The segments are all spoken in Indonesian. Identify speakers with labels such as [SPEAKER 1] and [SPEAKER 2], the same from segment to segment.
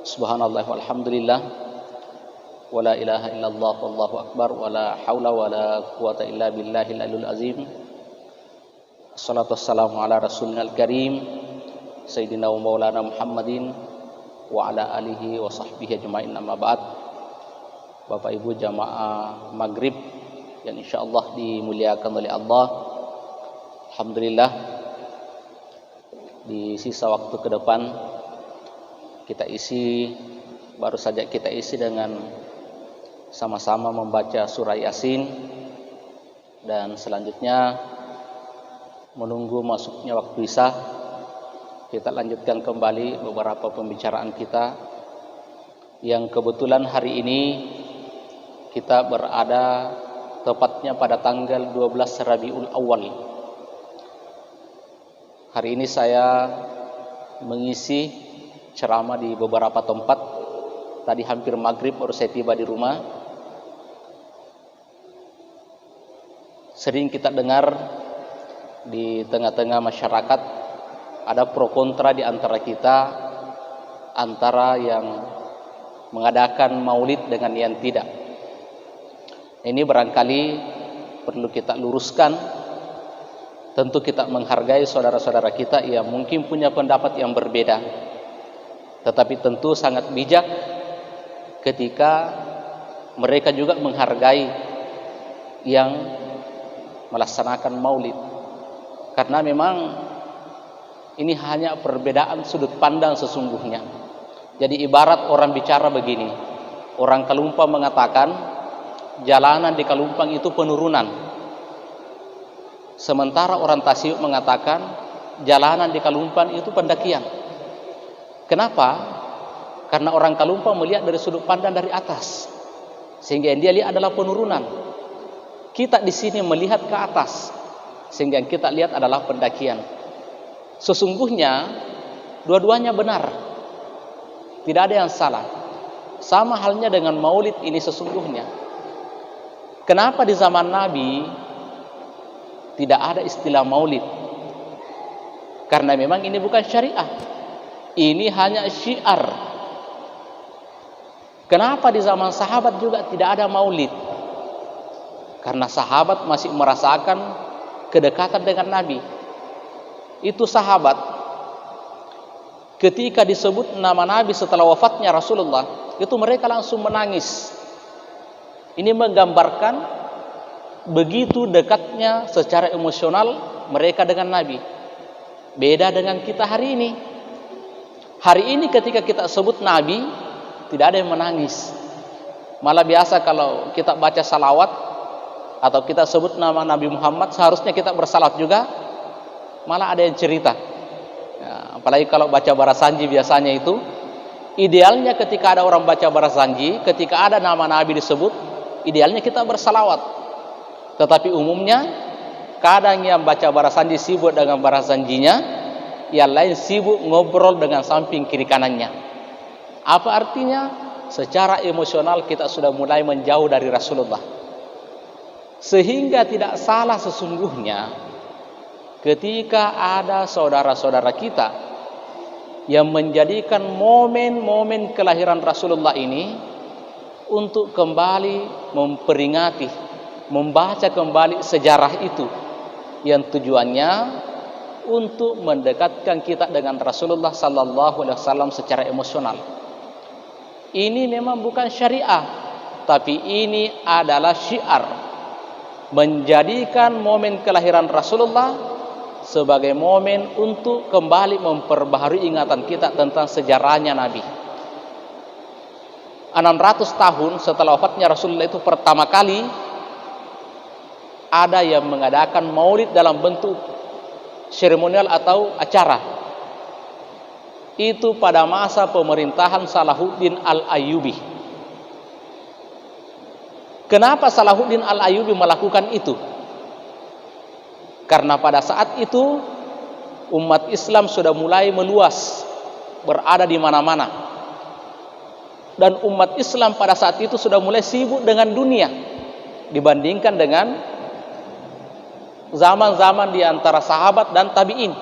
[SPEAKER 1] Subhanallah walhamdulillah wala ilaha illallah wallahu akbar wala haula wala quwata illa billahil aliyul azim. Assalatu wassalamu ala rasulil karim sayyidina wa maulana Muhammadin wa ala alihi wa sahbihi ajmain, amma ba'd. Bapak Ibu jamaah maghrib yang insyaallah dimuliakan oleh Allah, alhamdulillah di sisa waktu ke depan baru saja kita isi dengan sama-sama membaca surah Yasin, dan selanjutnya menunggu masuknya waktu Isya kita lanjutkan kembali beberapa pembicaraan kita yang kebetulan hari ini kita berada tepatnya pada tanggal 12 Rabiul Awal. Hari ini saya mengisi ceramah di beberapa tempat. Tadi hampir maghrib baru saya tiba di rumah. Sering kita dengar di tengah-tengah masyarakat ada pro kontra di antara kita, antara yang mengadakan maulid dengan yang tidak. Ini barangkali perlu kita luruskan. Tentu kita menghargai saudara-saudara kita yang mungkin punya pendapat yang berbeda, tetapi tentu sangat bijak ketika mereka juga menghargai yang melaksanakan maulid, karena memang ini hanya perbedaan sudut pandang sesungguhnya. Jadi ibarat orang bicara begini, orang Kalumpang mengatakan jalanan di Kalumpang itu penurunan, sementara orang Tasik mengatakan jalanan di Kalumpang itu pendakian. Kenapa? Karena orang Kalumpang melihat dari sudut pandang dari atas, sehingga yang dia lihat adalah penurunan. Kita di sini melihat ke atas, sehingga yang kita lihat adalah pendakian. Sesungguhnya dua-duanya benar, tidak ada yang salah. Sama halnya dengan maulid ini sesungguhnya. Kenapa di zaman Nabi tidak ada istilah maulid? Karena memang ini bukan syariah, ini hanya syiar. Kenapa di zaman sahabat juga tidak ada maulid? Karena sahabat masih merasakan kedekatan dengan Nabi. Itu sahabat ketika disebut nama Nabi setelah wafatnya Rasulullah, itu mereka langsung menangis. Ini menggambarkan begitu dekatnya secara emosional mereka dengan Nabi. Beda dengan kita hari ini. Hari ini ketika kita sebut Nabi, tidak ada yang menangis. Malah biasa kalau kita baca salawat atau kita sebut nama Nabi Muhammad, seharusnya kita bersalawat juga, malah ada yang cerita. Ya, apalagi kalau baca barasanji biasanya itu, idealnya ketika ada orang baca barasanji, ketika ada nama Nabi disebut, idealnya kita bersalawat. Tetapi umumnya kadang yang baca barasanji sibuk dengan barasanjinya, yang lain sibuk ngobrol dengan samping kiri kanannya. Apa artinya? Secara emosional kita sudah mulai menjauh dari Rasulullah. Sehingga tidak salah sesungguhnya ketika ada saudara-saudara kita yang menjadikan momen-momen kelahiran Rasulullah ini untuk kembali memperingati, membaca kembali sejarah itu, yang tujuannya untuk mendekatkan kita dengan Rasulullah sallallahu alaihi wasallam secara emosional. Ini memang bukan syariah, tapi ini adalah syiar. Menjadikan momen kelahiran Rasulullah sebagai momen untuk kembali memperbaharui ingatan kita tentang sejarahnya Nabi. 600 tahun setelah wafatnya Rasulullah itu pertama kali ada yang mengadakan maulid dalam bentuk seremonial atau acara. Itu pada masa pemerintahan Salahuddin Al-Ayyubi. Kenapa Salahuddin Al-Ayyubi melakukan itu? Karena pada saat itu umat Islam sudah mulai meluas, berada di mana-mana. Dan umat Islam pada saat itu sudah mulai sibuk dengan dunia dibandingkan dengan zaman-zaman di antara sahabat dan tabi'in.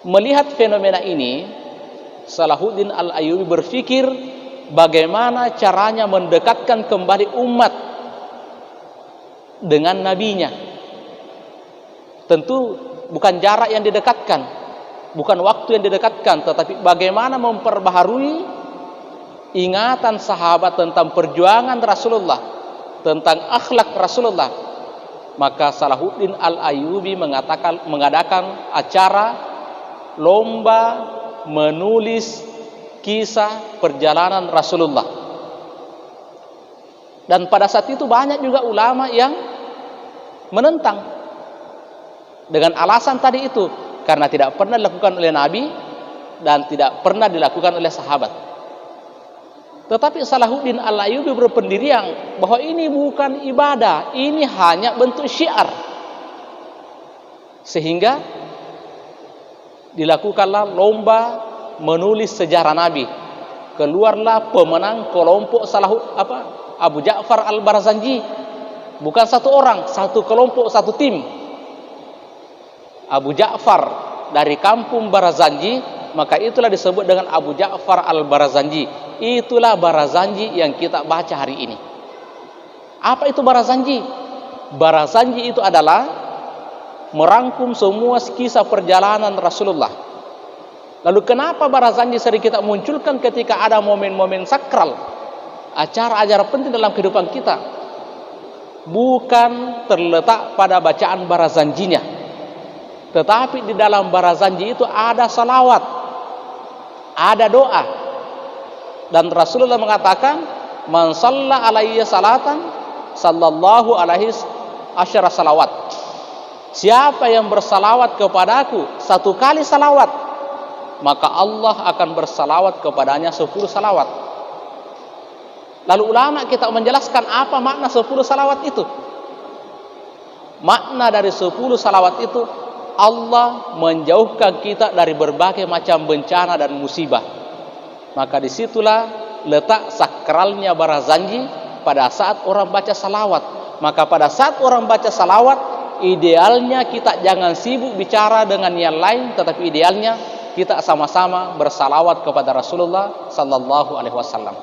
[SPEAKER 1] Melihat fenomena ini, Salahuddin Al-Ayyubi berpikir bagaimana caranya mendekatkan kembali umat dengan nabinya. Tentu bukan jarak yang didekatkan, bukan waktu yang didekatkan, tetapi bagaimana memperbaharui ingatan sahabat tentang perjuangan Rasulullah, tentang akhlak Rasulullah. Maka Salahuddin Al-Ayyubi mengadakan acara lomba menulis kisah perjalanan Rasulullah. Dan pada saat itu banyak juga ulama yang menentang dengan alasan tadi itu, karena tidak pernah dilakukan oleh Nabi dan tidak pernah dilakukan oleh sahabat. Tetapi Salahuddin Al-Ayyubi berpendirian bahwa ini bukan ibadah, ini hanya bentuk syiar. Sehingga dilakukanlah lomba menulis sejarah Nabi. Keluarlah pemenang kelompok Abu Ja'far Al-Barzanji. Bukan satu orang, satu kelompok, satu tim. Abu Ja'far dari kampung Barzanji, maka itulah disebut dengan Abu Ja'far Al-Barzanji. Itulah Barzanji yang kita baca hari ini. Apa itu Barzanji? Barzanji itu adalah merangkum semua kisah perjalanan Rasulullah. Lalu kenapa Barzanji sering kita munculkan ketika ada momen-momen sakral, acara-acara penting dalam kehidupan kita? Bukan terletak pada bacaan Barzanjinya, tetapi di dalam Barzanji itu ada salawat, ada doa. Dan Rasulullah mengatakan, "Man shalla alayya salatan, sallallahu alaihi asyara salawat." Siapa yang bersalawat kepadaku satu kali salawat, maka Allah akan bersalawat kepadanya 10 salawat. Lalu ulama kita menjelaskan apa makna 10 salawat itu. Makna dari 10 salawat itu, Allah menjauhkan kita dari berbagai macam bencana dan musibah. Maka disitulah letak sakralnya Barzanji pada saat orang baca salawat. Maka pada saat orang baca salawat, idealnya kita jangan sibuk bicara dengan yang lain, tetapi idealnya kita sama-sama bersalawat kepada Rasulullah sallallahu alaihi wasallam.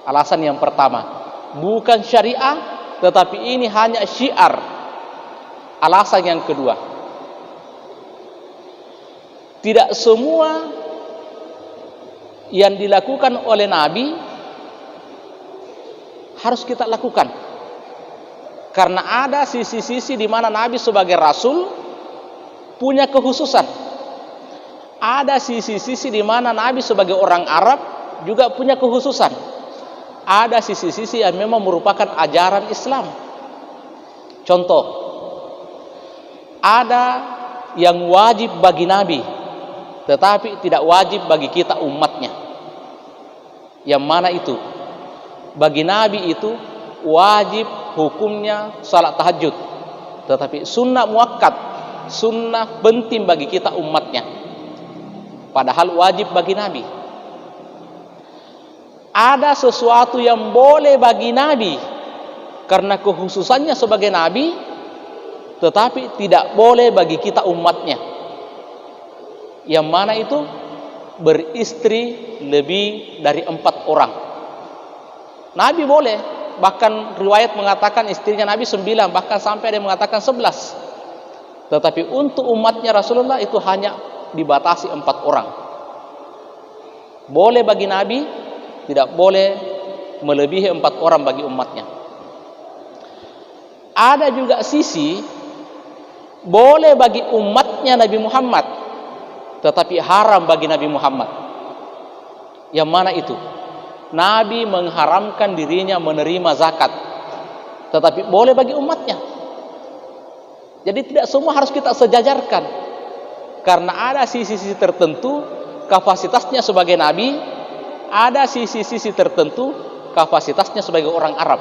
[SPEAKER 1] Alasan yang pertama, bukan syariah, tetapi ini hanya syiar. Alasan yang kedua, tidak semua yang dilakukan oleh Nabi harus kita lakukan. Karena ada sisi-sisi di mana Nabi sebagai Rasul punya kekhususan. Ada sisi-sisi di mana Nabi sebagai orang Arab juga punya kekhususan. Ada sisi-sisi yang memang merupakan ajaran Islam. Contoh, ada yang wajib bagi Nabi, tetapi tidak wajib bagi kita umatnya. Yang mana itu? Bagi Nabi itu wajib hukumnya salat tahajud, tetapi sunnah muakkad, sunnah penting bagi kita umatnya, padahal wajib bagi Nabi. Ada sesuatu yang boleh bagi Nabi karena kekhususannya sebagai Nabi, tetapi tidak boleh bagi kita umatnya. Yang mana itu? Beristri lebih dari 4 orang. Nabi boleh, bahkan riwayat mengatakan istrinya Nabi 9, bahkan sampai ada yang mengatakan 11. Tetapi untuk umatnya Rasulullah itu hanya dibatasi 4 orang. Boleh bagi Nabi, tidak boleh melebihi 4 orang bagi umatnya. Ada juga sisi boleh bagi umatnya Nabi Muhammad, tetapi haram bagi Nabi Muhammad. Yang mana itu? Nabi mengharamkan dirinya menerima zakat, tetapi boleh bagi umatnya. Jadi tidak semua harus kita sejajarkan, karena ada sisi-sisi tertentu kapasitasnya sebagai Nabi, ada sisi-sisi tertentu kapasitasnya sebagai orang Arab.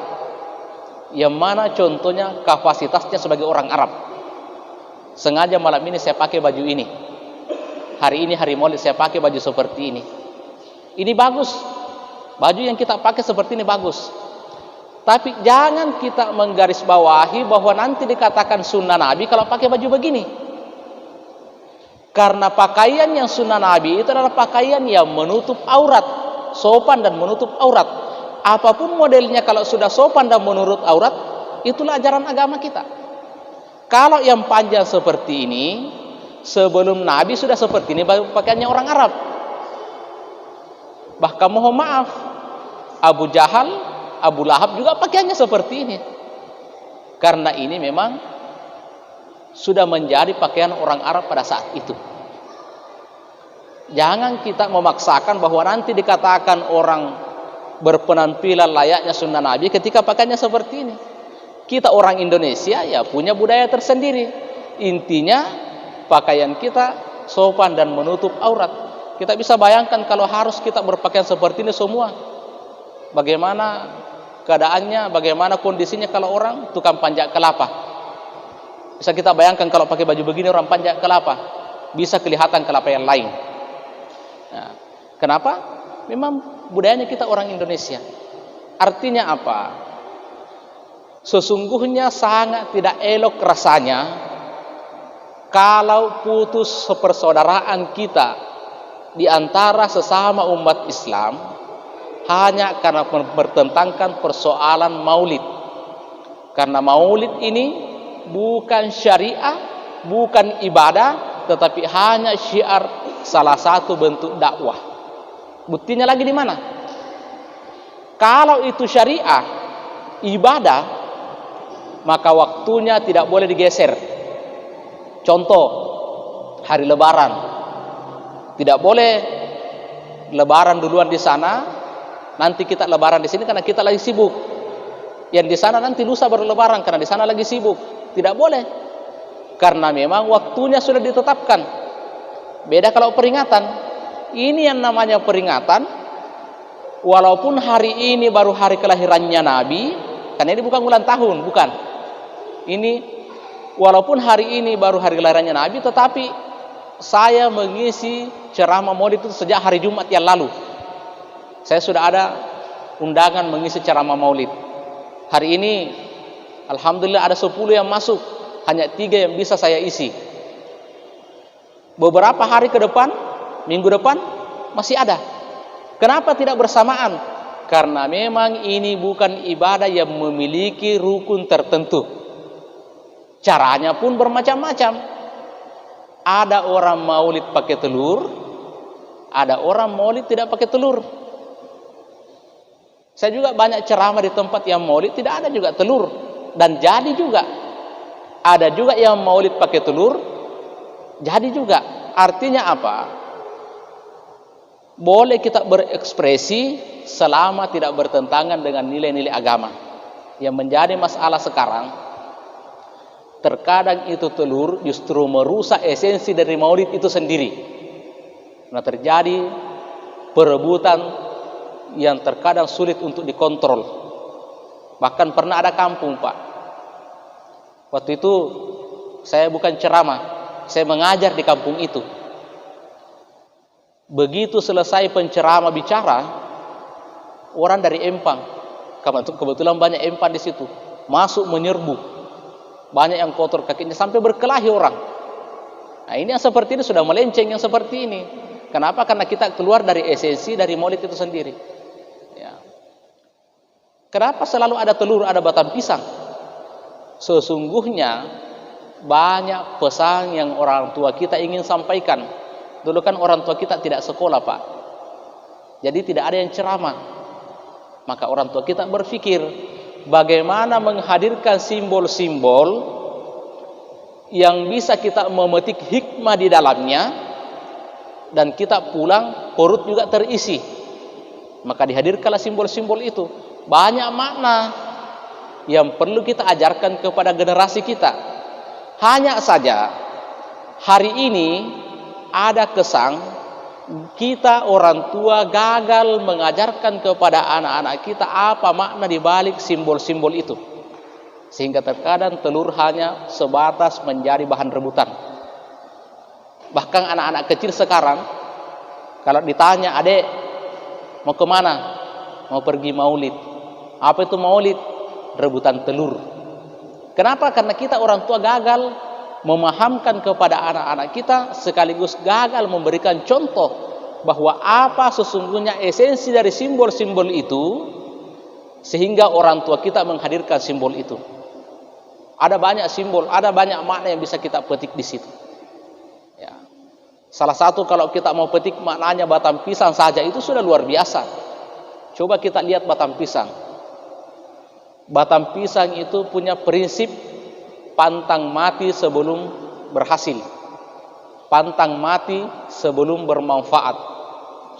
[SPEAKER 1] Yang mana contohnya kapasitasnya sebagai orang Arab. Sengaja malam ini saya pakai baju ini, hari ini hari Maulid saya pakai baju seperti ini. Ini bagus, baju yang kita pakai seperti ini bagus. Tapi jangan kita menggarisbawahi bahwa nanti dikatakan sunnah Nabi kalau pakai baju begini. Karena pakaian yang sunnah Nabi itu adalah pakaian yang menutup aurat, sopan dan menutup aurat. Apapun modelnya, kalau sudah sopan dan menutup aurat, itulah ajaran agama kita. Kalau yang panjang seperti ini, sebelum Nabi sudah seperti ini pakaiannya orang Arab. Bahkan mohon maaf, Abu Jahal, Abu Lahab juga pakaiannya seperti ini. Karena ini memang sudah menjadi pakaian orang Arab pada saat itu. Jangan kita memaksakan bahwa nanti dikatakan orang berpenampilan layaknya sunnah Nabi ketika pakaiannya seperti ini. Kita orang Indonesia ya punya budaya tersendiri. Intinya pakaian kita sopan dan menutup aurat. Kita bisa bayangkan kalau harus kita berpakaian seperti ini semua, bagaimana keadaannya, bagaimana kondisinya kalau orang tukang panjat kelapa. Bisa kita bayangkan kalau pakai baju begini orang panjat kelapa, bisa kelihatan kelapa yang lain. Nah, kenapa? Memang budayanya kita orang Indonesia. Artinya apa? Sesungguhnya sangat tidak elok rasanya kalau putus persaudaraan kita di antara sesama umat Islam hanya karena bertentangkan persoalan maulid. Karena maulid ini bukan syariah, bukan ibadah, tetapi hanya syiar, salah satu bentuk dakwah. Buktinya lagi di mana? Kalau itu syariah, ibadah, maka waktunya tidak boleh digeser. Contoh, hari Lebaran. Tidak boleh Lebaran duluan di sana, nanti kita Lebaran di sini karena kita lagi sibuk. Yang di sana nanti lusa baru Lebaran karena di sana lagi sibuk. Tidak boleh. Karena memang waktunya sudah ditetapkan. Beda kalau peringatan. Ini yang namanya peringatan. Walaupun hari ini baru hari kelahirannya Nabi, karena ini bukan ulang tahun, bukan. Ini walaupun hari ini baru hari kelahirannya Nabi, tetapi saya mengisi ceramah maulid itu sejak hari Jumat yang lalu. Saya sudah ada undangan mengisi ceramah maulid. Hari ini alhamdulillah ada 10 yang masuk, hanya 3 yang bisa saya isi. Beberapa hari ke depan, minggu depan masih ada. Kenapa tidak bersamaan? Karena memang ini bukan ibadah yang memiliki rukun tertentu. Caranya pun bermacam-macam. Ada orang maulid pakai telur, ada orang maulid tidak pakai telur. Saya juga banyak ceramah di tempat yang maulid tidak ada juga telur, dan jadi juga. Ada juga yang maulid pakai telur, jadi juga. Artinya apa? Boleh kita berekspresi selama tidak bertentangan dengan nilai-nilai agama. Yang menjadi masalah sekarang, terkadang itu telur justru merusak esensi dari maulid itu sendiri. Nah, terjadi perebutan yang terkadang sulit untuk dikontrol. Bahkan pernah ada kampung, Pak. Waktu itu saya bukan ceramah, saya mengajar di kampung itu. Begitu selesai penceramah bicara, orang dari Empang, kebetulan banyak Empang di situ, masuk menyerbu. Banyak yang kotor kakinya sampai berkelahi orang. Nah, ini yang seperti ini sudah melenceng yang seperti ini. Kenapa? Karena kita keluar dari esensi dari maulid itu sendiri. Ya. Kenapa selalu ada telur, ada batang pisang? Sesungguhnya banyak pesan yang orang tua kita ingin sampaikan. Dulu kan orang tua kita tidak sekolah, Pak. Jadi tidak ada yang ceramah. Maka orang tua kita berpikir bagaimana menghadirkan simbol-simbol yang bisa kita memetik hikmah di dalamnya, dan kita pulang perut juga terisi. Maka dihadirkanlah simbol-simbol itu. Banyak makna yang perlu kita ajarkan kepada generasi kita. Hanya saja hari ini ada kesan kita orang tua gagal mengajarkan kepada anak-anak kita apa makna di balik simbol-simbol itu. Sehingga terkadang telur hanya sebatas menjadi bahan rebutan. Bahkan anak-anak kecil sekarang, kalau ditanya, "Adek, mau kemana?" "Mau pergi maulid." "Apa itu maulid?" "Rebutan telur." Kenapa? Karena kita orang tua gagal memahamkan kepada anak-anak kita, sekaligus gagal memberikan contoh bahwa apa sesungguhnya esensi dari simbol-simbol itu, sehingga orang tua kita menghadirkan simbol itu. Ada banyak simbol, ada banyak makna yang bisa kita petik di situ. Ya. Salah satu kalau kita mau petik maknanya batang pisang saja itu sudah luar biasa. Coba kita lihat batang pisang. Batang pisang itu punya prinsip pantang mati sebelum berhasil, pantang mati sebelum bermanfaat.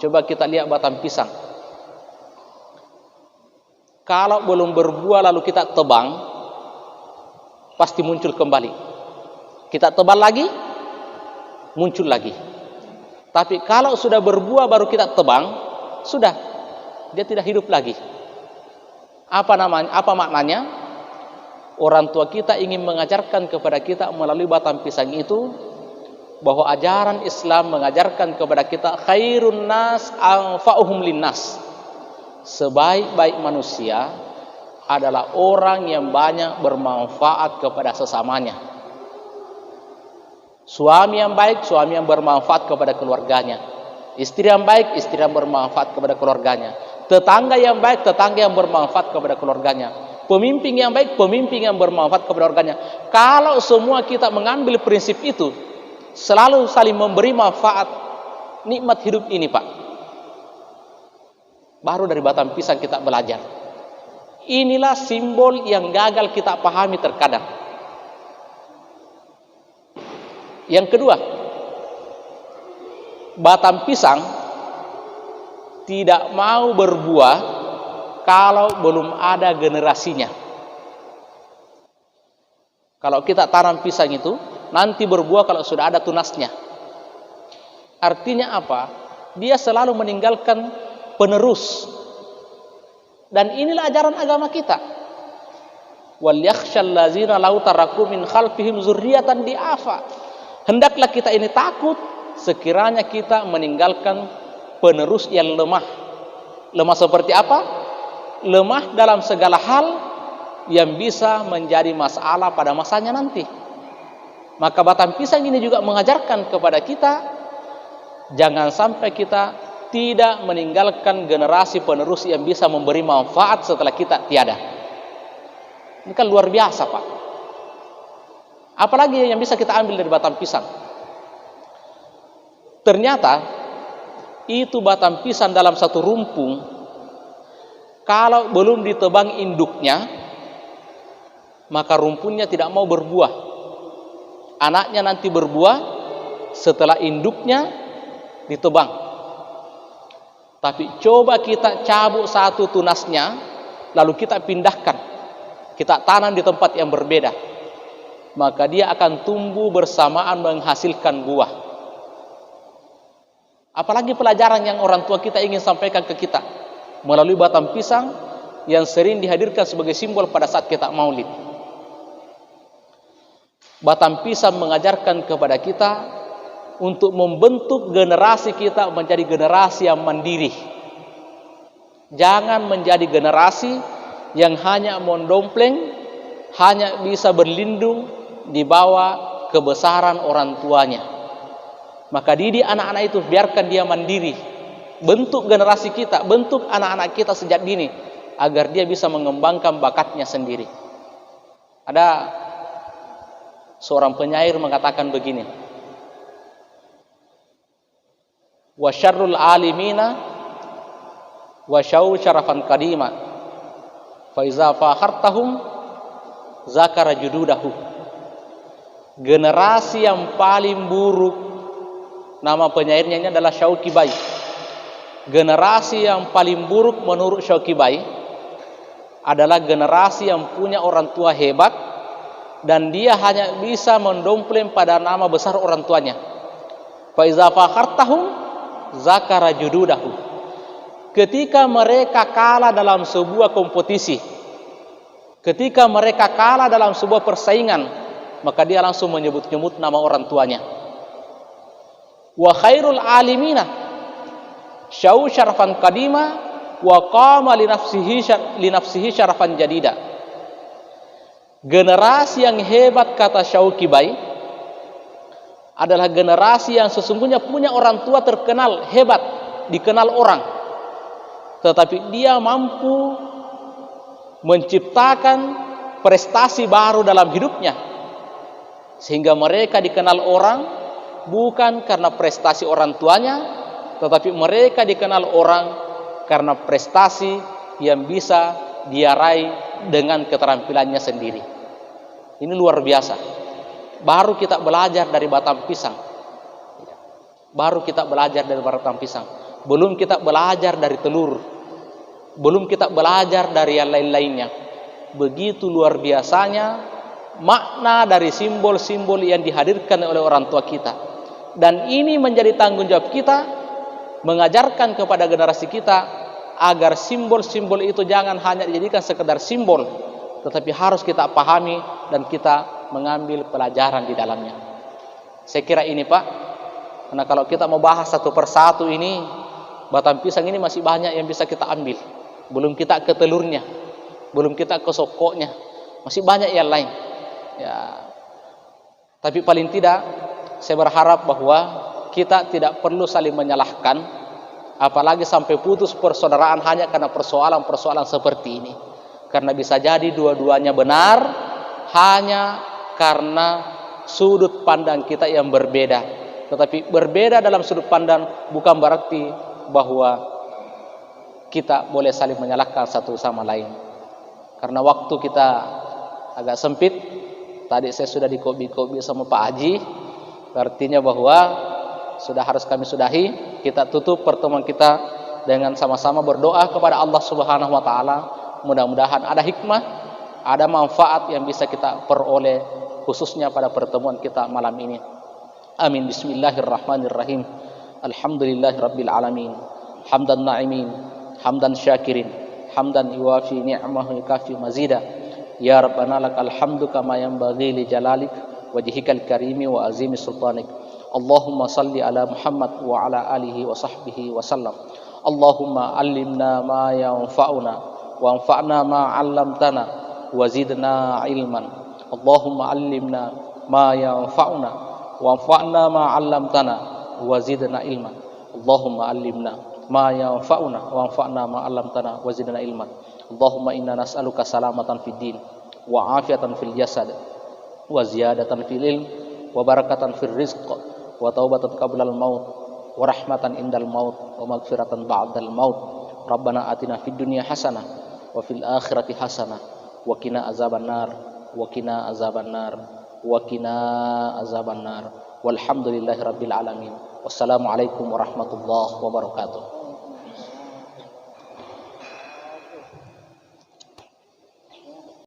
[SPEAKER 1] Coba kita lihat batang pisang. Kalau belum berbuah lalu kita tebang, pasti muncul kembali. Kita tebal lagi, muncul lagi. Tapi kalau sudah berbuah baru kita tebang, sudah, dia tidak hidup lagi. Apa namanya? Apa maknanya? Orang tua kita ingin mengajarkan kepada kita melalui batang pisang itu bahwa ajaran Islam mengajarkan kepada kita khairun nas anfa'uhum linnas. Sebaik-baik manusia adalah orang yang banyak bermanfaat kepada sesamanya. Suami yang baik, suami yang bermanfaat kepada keluarganya. Istri yang baik, istri yang bermanfaat kepada keluarganya. Tetangga yang baik, tetangga yang bermanfaat kepada keluarganya. Pemimpin yang baik, pemimpin yang bermanfaat kepada keluarganya. Kalau semua kita mengambil prinsip itu, selalu saling memberi manfaat, nikmat hidup ini, Pak. Baru dari batang pisang kita belajar. Inilah simbol yang gagal kita pahami terkadang. Yang kedua, batang pisang tidak mau berbuah kalau belum ada generasinya. Kalau kita tanam pisang itu, nanti berbuah kalau sudah ada tunasnya. Artinya apa? Dia selalu meninggalkan penerus. Dan inilah ajaran agama kita. Wal yakhshal ladzina law taraku min khalfihim dzurriyyatan di'afa. Hendaklah kita ini takut sekiranya kita meninggalkan penerus yang lemah. Lemah seperti apa? Lemah dalam segala hal yang bisa menjadi masalah pada masanya nanti. Maka batang pisang ini juga mengajarkan kepada kita, jangan sampai kita tidak meninggalkan generasi penerus yang bisa memberi manfaat setelah kita tiada. Ini kan luar biasa, Pak. Apalagi yang bisa kita ambil dari batang pisang? Ternyata itu batang pisang dalam satu rumpung, kalau belum ditebang induknya, maka rumpungnya tidak mau berbuah. Anaknya nanti berbuah setelah induknya ditebang. Tapi coba kita cabut satu tunasnya, lalu kita pindahkan, kita tanam di tempat yang berbeda, maka dia akan tumbuh bersamaan menghasilkan buah. Apalagi pelajaran yang orang tua kita ingin sampaikan ke kita melalui batang pisang yang sering dihadirkan sebagai simbol pada saat kita maulid. Batang pisang mengajarkan kepada kita untuk membentuk generasi kita menjadi generasi yang mandiri. Jangan menjadi generasi yang hanya mendompleng, hanya bisa berlindung di bawah kebesaran orang tuanya. Maka didik anak-anak itu, biarkan dia mandiri. Bentuk generasi kita, bentuk anak-anak kita sejak dini, agar dia bisa mengembangkan bakatnya sendiri. Ada seorang penyair mengatakan begini, wa syarrul alimina wa syau syarafan kadima fa iza fakhartahum zakara jududahu. Generasi yang paling buruk, nama penyairnya ini adalah Syauqi Bai. Generasi yang paling buruk menurut Syauqi Bai adalah generasi yang punya orang tua hebat dan dia hanya bisa mendompleng pada nama besar orang tuanya. Fa iza fakhartahum zakara jududahu. Ketika mereka kalah dalam sebuah kompetisi, ketika mereka kalah dalam sebuah persaingan, maka dia langsung menyebut-nyebut nama orang tuanya. Wa khairul alimina syau syarafan kadima wa qama li nafsihi syarafan jadida. Generasi yang hebat, kata Syauqi Bai, adalah generasi yang sesungguhnya punya orang tua terkenal hebat, dikenal orang, tetapi dia mampu menciptakan prestasi baru dalam hidupnya, sehingga mereka dikenal orang bukan karena prestasi orang tuanya, tetapi mereka dikenal orang karena prestasi yang bisa dia raih dengan keterampilannya sendiri. Ini luar biasa. Baru kita belajar dari batang pisang. Baru kita belajar dari batang pisang. Belum kita belajar dari telur. Belum kita belajar dari yang lain-lainnya. Begitu luar biasanya makna dari simbol-simbol yang dihadirkan oleh orang tua kita. Dan ini menjadi tanggung jawab kita mengajarkan kepada generasi kita agar simbol-simbol itu jangan hanya dijadikan sekedar simbol, tetapi harus kita pahami dan kita mengambil pelajaran di dalamnya. Saya kira ini Pak, karena kalau kita mau bahas satu persatu ini, batang pisang ini masih banyak yang bisa kita ambil. Belum kita ke telurnya, belum kita ke sokoknya, masih banyak yang lain. Ya. Tapi paling tidak, saya berharap bahwa kita tidak perlu saling menyalahkan, apalagi sampai putus persaudaraan hanya karena persoalan-persoalan seperti ini. Karena bisa jadi dua-duanya benar, hanya karena sudut pandang kita yang berbeda. Tetapi berbeda dalam sudut pandang bukan berarti bahwa kita boleh saling menyalahkan satu sama lain. Karena waktu kita agak sempit, tadi saya sudah dikobi-kobi sama Pak Haji, artinya bahwa sudah harus kami sudahi. Kita tutup pertemuan kita dengan sama-sama berdoa kepada Allah Subhanahu wa taala. Mudah-mudahan ada hikmah, ada manfaat yang bisa kita peroleh khususnya pada pertemuan kita malam ini. Amin. Bismillahirrahmanirrahim. Alhamdulillahirabbil alamin. Hamdan na'imin, hamdan syakirin, hamdan yuwafi ni'amahu yukafi mazida. Ya Rabbana lakal hamdu kama yanbaghi li jalalik wajhikal karimi wa azimi sultanik. Allahumma salli ala Muhammad wa ala alihi wa sahbihi wa sallam. Allahumma allimna ma yanfa'una wa anfa'na ma 'allamtana wa zidna ilman. Allahumma allimna ma yanfa'una wa anfa'na ma 'allamtana wa zidna ilman. Allahumma allimna ma yanfa'una wa anfa'na ma 'allamtana wa zidna ilman. Allahumma inna nas'aluka salamatan fid din wa afiatan fil jasad wa ziyadatan fil ilm wa barakatan fil rizq wa taubatan qablal maut wa rahmatan indal maut wa maghfiratan ba'dal maut. Rabbana atina fid dunya hasanah wa fil akhirati hasanah wa qina azabannar wa qina azabannar wa qina azabannar. Walhamdulillahirabbil alamin. Wassalamualaikum warahmatullahi wabarakatuh.